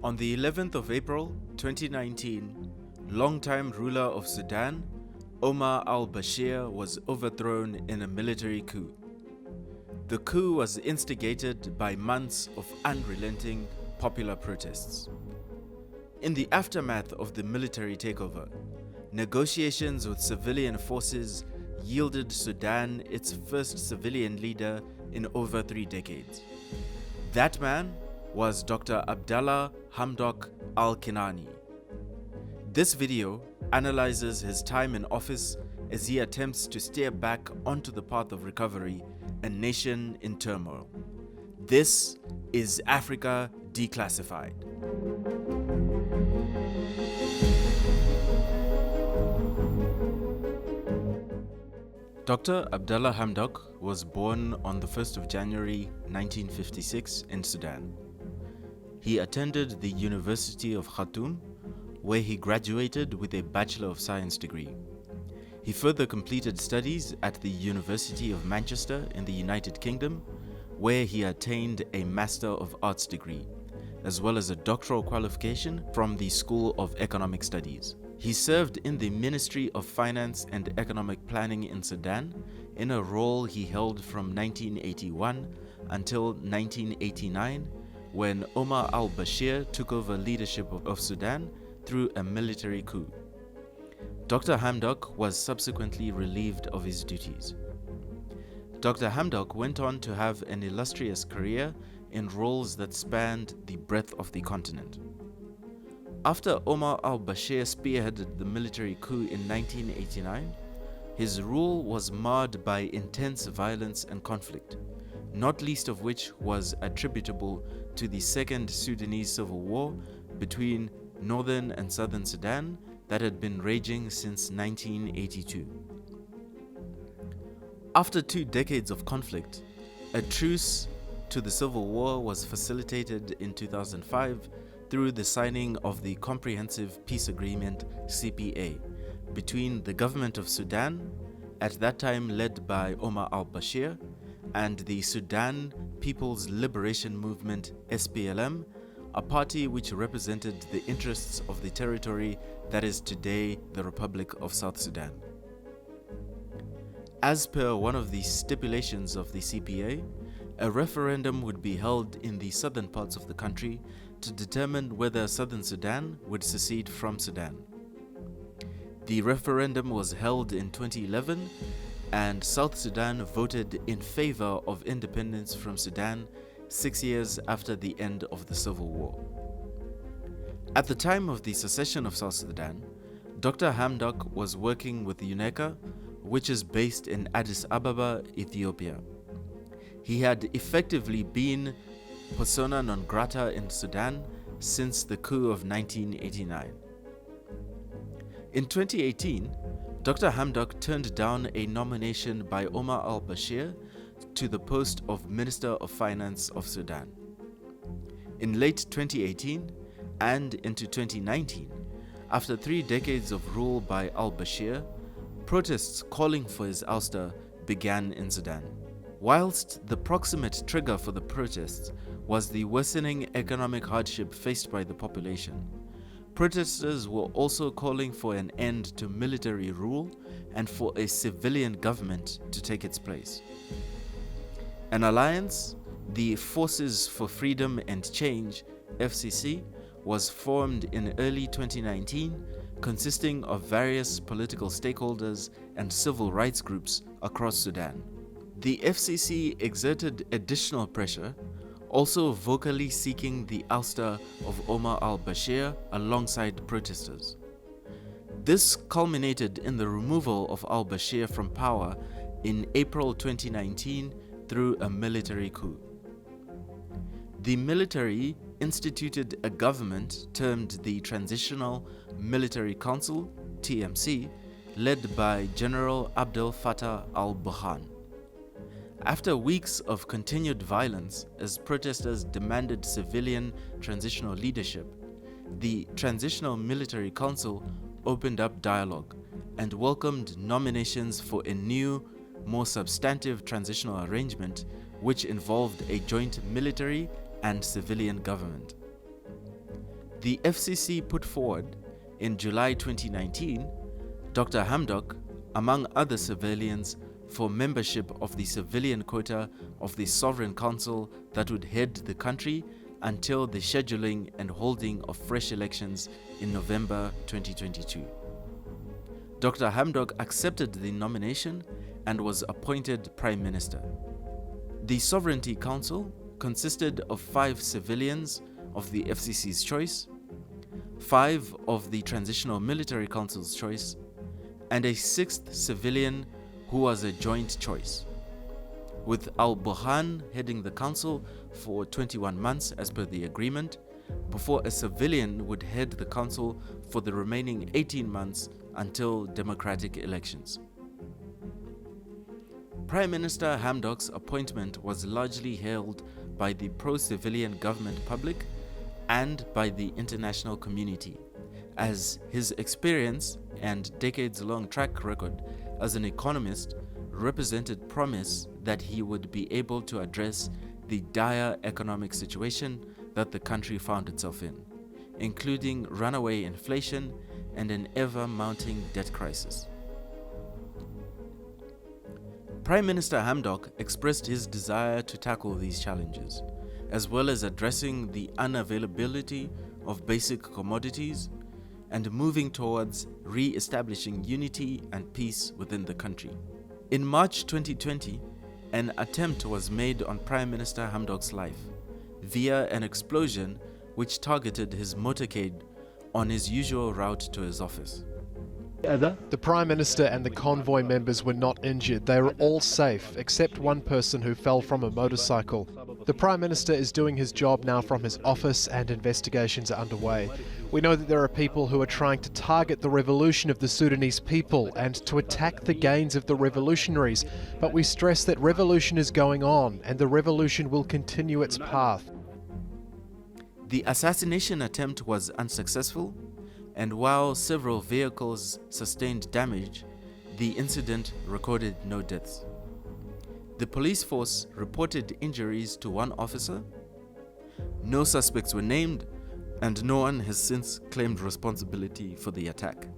On the 11th of April 2019, longtime ruler of Sudan, Omar al-Bashir was overthrown in a military coup. The coup was instigated by months of unrelenting popular protests. In the aftermath of the military takeover, negotiations with civilian forces yielded Sudan its first civilian leader in over 3 decades. That man was Dr. Abdalla Hamdok al-Kinani. This video analyzes his time in office as he attempts to steer back onto the path of recovery a nation in turmoil. This is Africa Declassified. Dr. Abdalla Hamdok was born on the 1st of January 1956 in Sudan. He attended the University of Khartoum, where he graduated with a Bachelor of Science degree. He further completed studies at the University of Manchester in the United Kingdom, where he attained a Master of Arts degree, as well as a doctoral qualification from the School of Economic Studies. He served in the Ministry of Finance and Economic Planning in Sudan in a role he held from 1981 until 1989, when Omar al-Bashir took over leadership of Sudan through a military coup. Dr. Hamdok was subsequently relieved of his duties. Dr. Hamdok went on to have an illustrious career in roles that spanned the breadth of the continent. After Omar al-Bashir spearheaded the military coup in 1989, his rule was marred by intense violence and conflict, not least of which was attributable to the Second Sudanese Civil War between northern and southern Sudan that had been raging since 1982. After 2 decades of conflict, a truce to the civil war was facilitated in 2005 through the signing of the Comprehensive Peace Agreement (CPA) between the government of Sudan, at that time led by Omar al-Bashir, and the Sudan People's Liberation Movement (SPLM), a party which represented the interests of the territory that is today the Republic of South Sudan. As per one of the stipulations of the CPA, a referendum would be held in the southern parts of the country to determine whether southern Sudan would secede from Sudan. The referendum was held in 2011, and South Sudan voted in favor of independence from Sudan 6 years after the end of the Civil War. At the time of the secession of South Sudan, Dr. Hamdok was working with UNECA, which is based in Addis Ababa, Ethiopia. He had effectively been persona non grata in Sudan since the coup of 1989. In 2018, Dr. Hamdok turned down a nomination by Omar al-Bashir to the post of Minister of Finance of Sudan. In late 2018 and into 2019, after 3 decades of rule by al-Bashir, protests calling for his ouster began in Sudan. Whilst the proximate trigger for the protests was the worsening economic hardship faced by the population, protesters were also calling for an end to military rule and for a civilian government to take its place. An alliance, the Forces for Freedom and Change (FCC), was formed in early 2019, consisting of various political stakeholders and civil rights groups across Sudan. The FCC exerted additional pressure, also vocally seeking the ouster of Omar al-Bashir alongside protesters. This culminated in the removal of al-Bashir from power in April 2019 through a military coup. The military instituted a government termed the Transitional Military Council (TMC), led by General Abdel Fattah al-Burhan. After weeks of continued violence as protesters demanded civilian transitional leadership, the Transitional Military Council opened up dialogue and welcomed nominations for a new, more substantive transitional arrangement which involved a joint military and civilian government. The FCC put forward, in July 2019, Dr. Hamdok, among other civilians, for membership of the civilian quota of the Sovereign Council that would head the country until the scheduling and holding of fresh elections in November 2022. Dr. Hamdok accepted the nomination and was appointed Prime Minister. The Sovereignty Council consisted of 5 civilians of the FCC's choice, 5 of the Transitional Military Council's choice, and a 6th civilian who was a joint choice, with al-Burhan heading the council for 21 months as per the agreement, before a civilian would head the council for the remaining 18 months until democratic elections. Prime Minister Hamdok's appointment was largely hailed by the pro-civilian government public and by the international community, as his experience and decades-long track record as an economist represented promise that he would be able to address the dire economic situation that the country found itself in, including runaway inflation and an ever-mounting debt crisis. Prime Minister Hamdok expressed his desire to tackle these challenges, as well as addressing the unavailability of basic commodities and moving towards re-establishing unity and peace within the country. In March 2020, an attempt was made on Prime Minister Hamdok's life via an explosion which targeted his motorcade on his usual route to his office. The Prime Minister and the convoy members were not injured. They were all safe, except one person who fell from a motorcycle. The Prime Minister is doing his job now from his office and investigations are underway. We know that there are people who are trying to target the revolution of the Sudanese people and to attack the gains of the revolutionaries, but we stress that revolution is going on and the revolution will continue its path. The assassination attempt was unsuccessful, and while several vehicles sustained damage, the incident recorded no deaths. The police force reported injuries to one officer. No suspects were named, and no one has since claimed responsibility for the attack.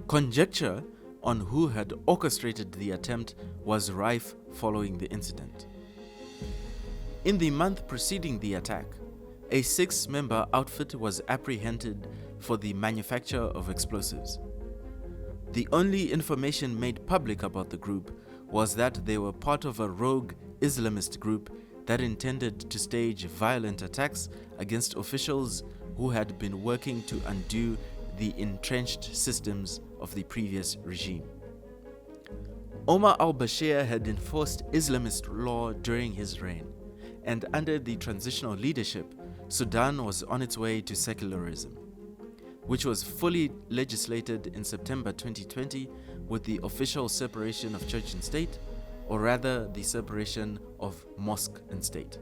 Conjecture on who had orchestrated the attempt was rife following the incident. In the month preceding the attack, a 6-member outfit was apprehended for the manufacture of explosives. The only information made public about the group was that they were part of a rogue Islamist group that intended to stage violent attacks against officials who had been working to undo the entrenched systems of the previous regime. Omar al-Bashir had enforced Islamist law during his reign, and under the transitional leadership, Sudan was on its way to secularism, which was fully legislated in September 2020 with the official separation of church and state, or rather the separation of mosque and state.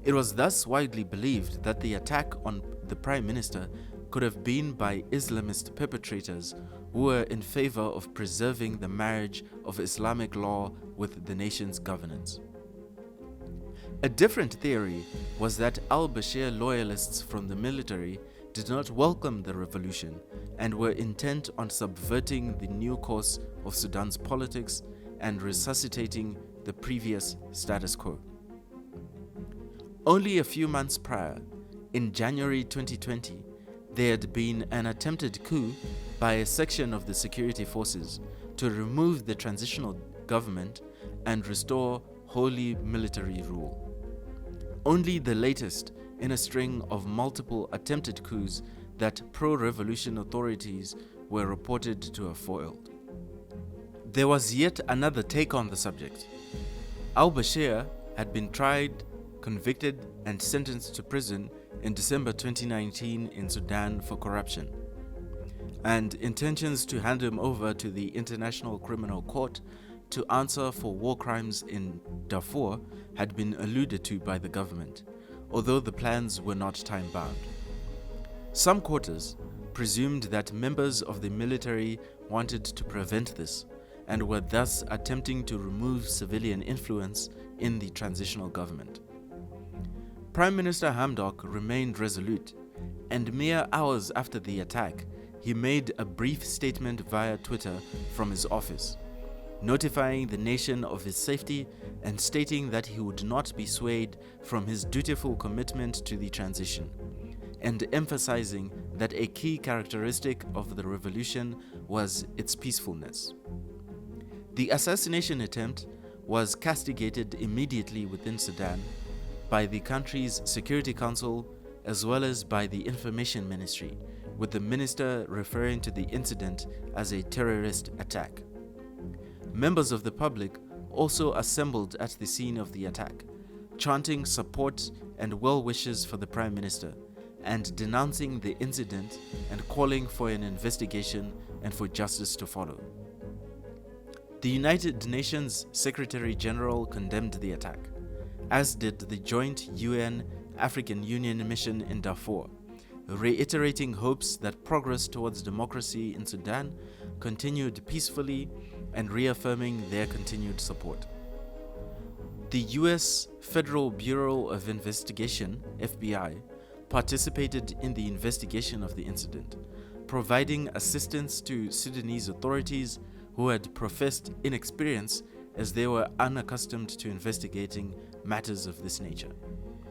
It was thus widely believed that the attack on the Prime Minister could have been by Islamist perpetrators who were in favor of preserving the marriage of Islamic law with the nation's governance. A different theory was that al-Bashir loyalists from the military did not welcome the revolution and were intent on subverting the new course of Sudan's politics and resuscitating the previous status quo. Only a few months prior, in January 2020, there had been an attempted coup by a section of the security forces to remove the transitional government and restore wholly military rule. Only the latest in a string of multiple attempted coups that pro-revolution authorities were reported to have foiled. There was yet another take on the subject. Al-Bashir had been tried, convicted, and sentenced to prison in December 2019 in Sudan for corruption, and intentions to hand him over to the International Criminal Court to answer for war crimes in Darfur had been alluded to by the government, although the plans were not time-bound. Some quarters presumed that members of the military wanted to prevent this and were thus attempting to remove civilian influence in the transitional government. Prime Minister Hamdok remained resolute, and mere hours after the attack, he made a brief statement via Twitter from his office, notifying the nation of his safety and stating that he would not be swayed from his dutiful commitment to the transition, and emphasizing that a key characteristic of the revolution was its peacefulness. The assassination attempt was castigated immediately within Sudan by the country's Security Council as well as by the Information Ministry, with the minister referring to the incident as a terrorist attack. Members of the public also assembled at the scene of the attack, chanting support and well wishes for the Prime Minister, and denouncing the incident and calling for an investigation and for justice to follow. The United Nations Secretary General condemned the attack, as did the joint UN-African Union mission in Darfur, reiterating hopes that progress towards democracy in Sudan continued peacefully and reaffirming their continued support. The US Federal Bureau of Investigation, FBI, participated in the investigation of the incident, providing assistance to Sudanese authorities who had professed inexperience as they were unaccustomed to investigating matters of this nature.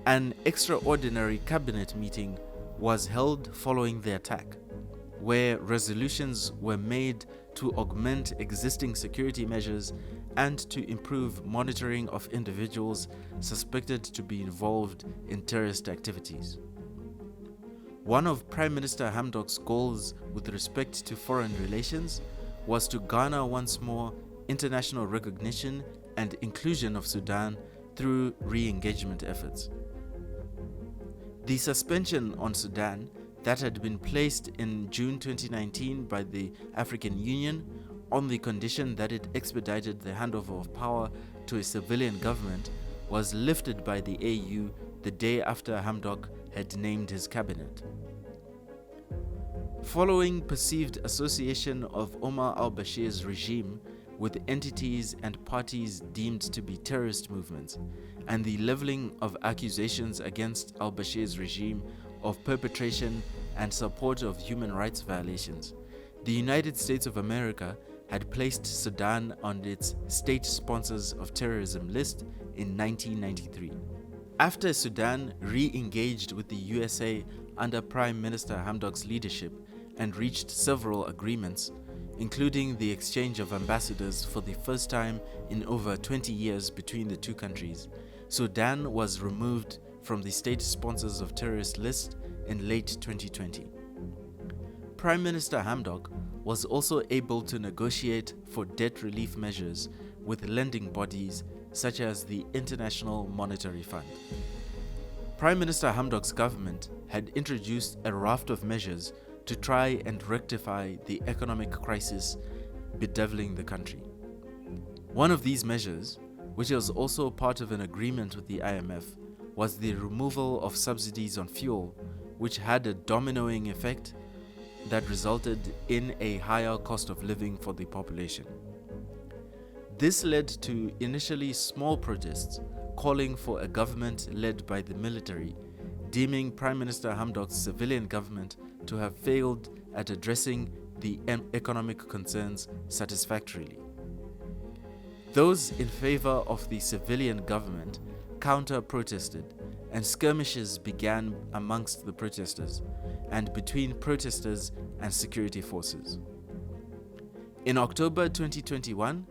An extraordinary cabinet meeting was held following the attack, where resolutions were made to augment existing security measures and to improve monitoring of individuals suspected to be involved in terrorist activities. One of Prime Minister Hamdok's goals with respect to foreign relations was to garner once more international recognition and inclusion of Sudan through re-engagement efforts. The suspension on Sudan that had been placed in June 2019 by the African Union on the condition that it expedited the handover of power to a civilian government was lifted by the AU the day after Hamdok had named his cabinet. Following perceived association of Omar al-Bashir's regime with entities and parties deemed to be terrorist movements, and the leveling of accusations against al-Bashir's regime of perpetration and support of human rights violations, the United States of America had placed Sudan on its State Sponsors of Terrorism list in 1993. After Sudan re-engaged with the USA under Prime Minister Hamdok's leadership and reached several agreements, including the exchange of ambassadors for the first time in over 20 years between the two countries, Sudan was removed from the State Sponsors of Terrorist list in late 2020. Prime Minister Hamdok was also able to negotiate for debt relief measures with lending bodies such as the International Monetary Fund. Prime Minister Hamdok's government had introduced a raft of measures to try and rectify the economic crisis bedeviling the country. One of these measures, which was also part of an agreement with the IMF, was the removal of subsidies on fuel, which had a dominoing effect that resulted in a higher cost of living for the population. This led to initially small protests calling for a government led by the military, deeming Prime Minister Hamdok's civilian government to have failed at addressing the economic concerns satisfactorily. Those in favor of the civilian government counter-protested, and skirmishes began amongst the protesters and between protesters and security forces. In October 2021,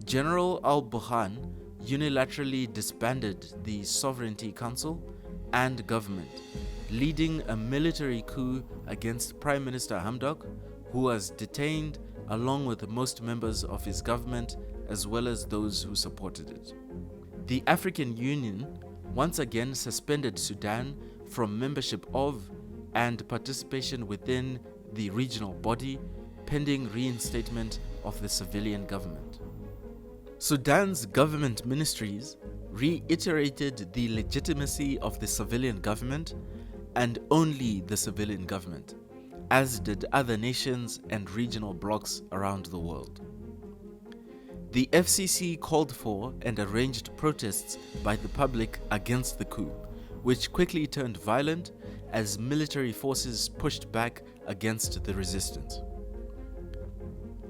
General al-Burhan unilaterally disbanded the Sovereignty Council and government, leading a military coup against Prime Minister Hamdok, who was detained along with most members of his government as well as those who supported it. The African Union once again suspended Sudan from membership of and participation within the regional body pending reinstatement of the civilian government. Sudan's government ministries reiterated the legitimacy of the civilian government and only the civilian government, as did other nations and regional blocs around the world. The FCC called for and arranged protests by the public against the coup, which quickly turned violent as military forces pushed back against the resistance.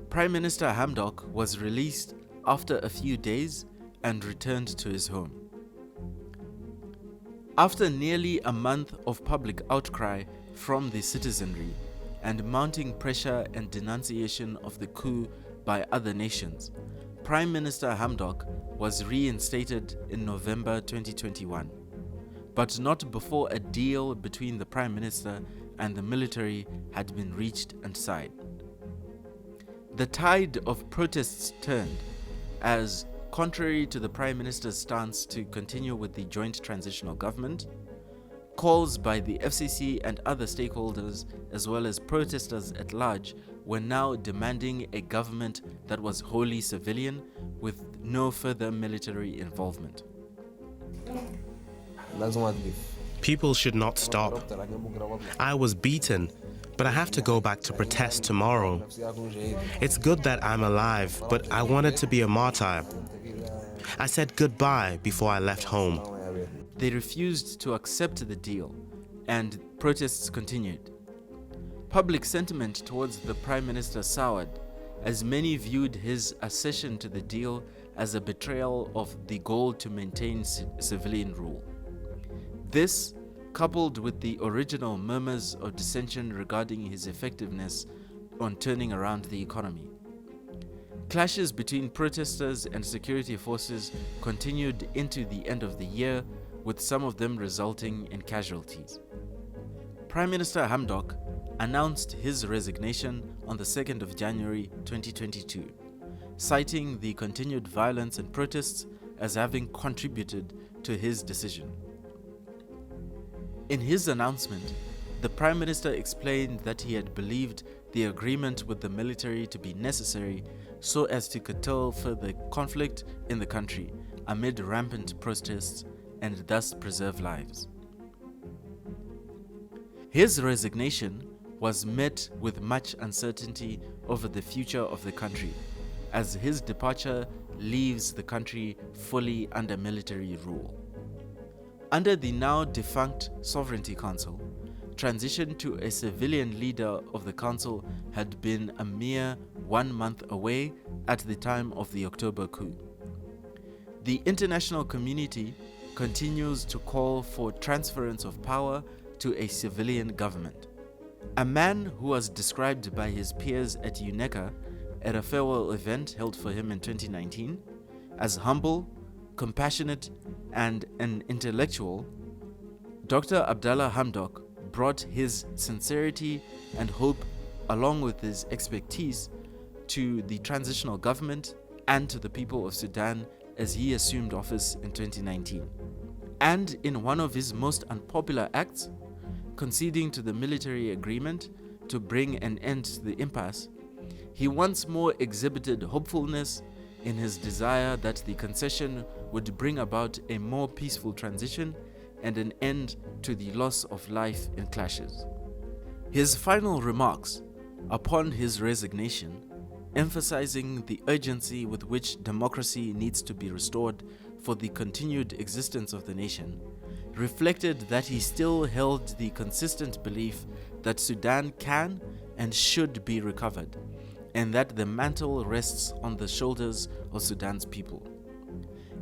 Prime Minister Hamdok was released after a few days and returned to his home. After nearly a month of public outcry from the citizenry and mounting pressure and denunciation of the coup by other nations, Prime Minister Hamdok was reinstated in November 2021, but not before a deal between the Prime Minister and the military had been reached and signed. The tide of protests turned as, contrary to the Prime Minister's stance to continue with the joint transitional government, calls by the FCC and other stakeholders, as well as protesters at large, were now demanding a government that was wholly civilian with no further military involvement. People should not stop. I was beaten, but I have to go back to protest tomorrow. It's good that I'm alive, but I wanted to be a martyr. I said goodbye before I left home. They refused to accept the deal, and protests continued. Public sentiment towards the Prime Minister soured, as many viewed his accession to the deal as a betrayal of the goal to maintain civilian rule. This, coupled with the original murmurs of dissension regarding his effectiveness on turning around the economy. Clashes between protesters and security forces continued into the end of the year, with some of them resulting in casualties. Prime Minister Hamdok announced his resignation on the 2nd of January 2022, citing the continued violence and protests as having contributed to his decision. In his announcement, the Prime Minister explained that he had believed the agreement with the military to be necessary so as to curtail further conflict in the country amid rampant protests and thus preserve lives. His resignation was met with much uncertainty over the future of the country, as his departure leaves the country fully under military rule. Under the now defunct Sovereignty Council, transition to a civilian leader of the council had been a mere 1 month away at the time of the October coup. The international community continues to call for transference of power to a civilian government. A man who was described by his peers at UNECA at a farewell event held for him in 2019 as humble, compassionate, and an intellectual, Dr. Abdalla Hamdok brought his sincerity and hope along with his expertise to the transitional government and to the people of Sudan as he assumed office in 2019. And in one of his most unpopular acts, conceding to the military agreement to bring an end to the impasse, he once more exhibited hopefulness in his desire that the concession would bring about a more peaceful transition and an end to the loss of life in clashes. His final remarks upon his resignation, emphasizing the urgency with which democracy needs to be restored for the continued existence of the nation, reflected that he still held the consistent belief that Sudan can and should be recovered, and that the mantle rests on the shoulders of Sudan's people.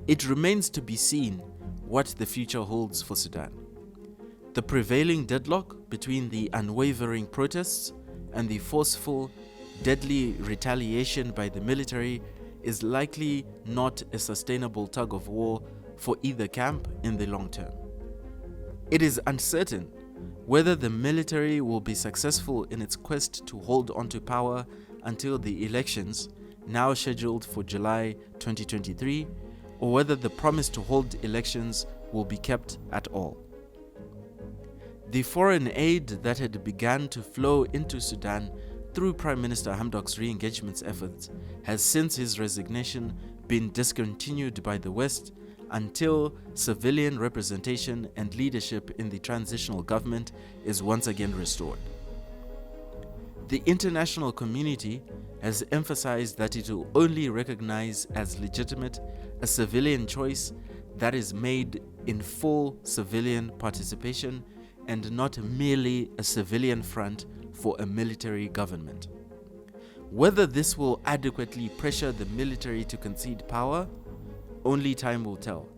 It remains to be seen what the future holds for Sudan. The prevailing deadlock between the unwavering protests and the forceful, deadly retaliation by the military is likely not a sustainable tug of war for either camp in the long term. It is uncertain whether the military will be successful in its quest to hold onto power until the elections, now scheduled for July 2023, or whether the promise to hold elections will be kept at all. The foreign aid that had begun to flow into Sudan through Prime Minister Hamdok's re-engagement efforts has since his resignation been discontinued by the West until civilian representation and leadership in the transitional government is once again restored. The international community has emphasized that it will only recognize as legitimate a civilian choice that is made in full civilian participation and not merely a civilian front for a military government. Whether this will adequately pressure the military to concede power, only time will tell.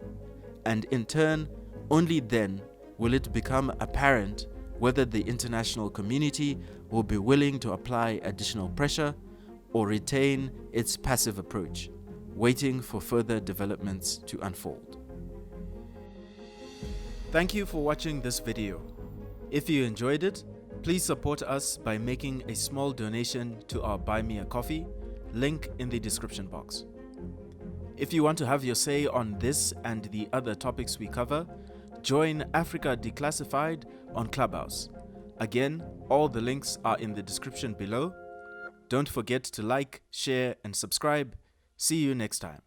And in turn, only then will it become apparent whether the international community will be willing to apply additional pressure or retain its passive approach, waiting for further developments to unfold. Thank you for watching this video. If you enjoyed it, please support us by making a small donation to our Buy Me a Coffee, link in the description box. If you want to have your say on this and the other topics we cover, join Africa Declassified on Clubhouse. Again, all the links are in the description below. Don't forget to like, share, and subscribe. See you next time.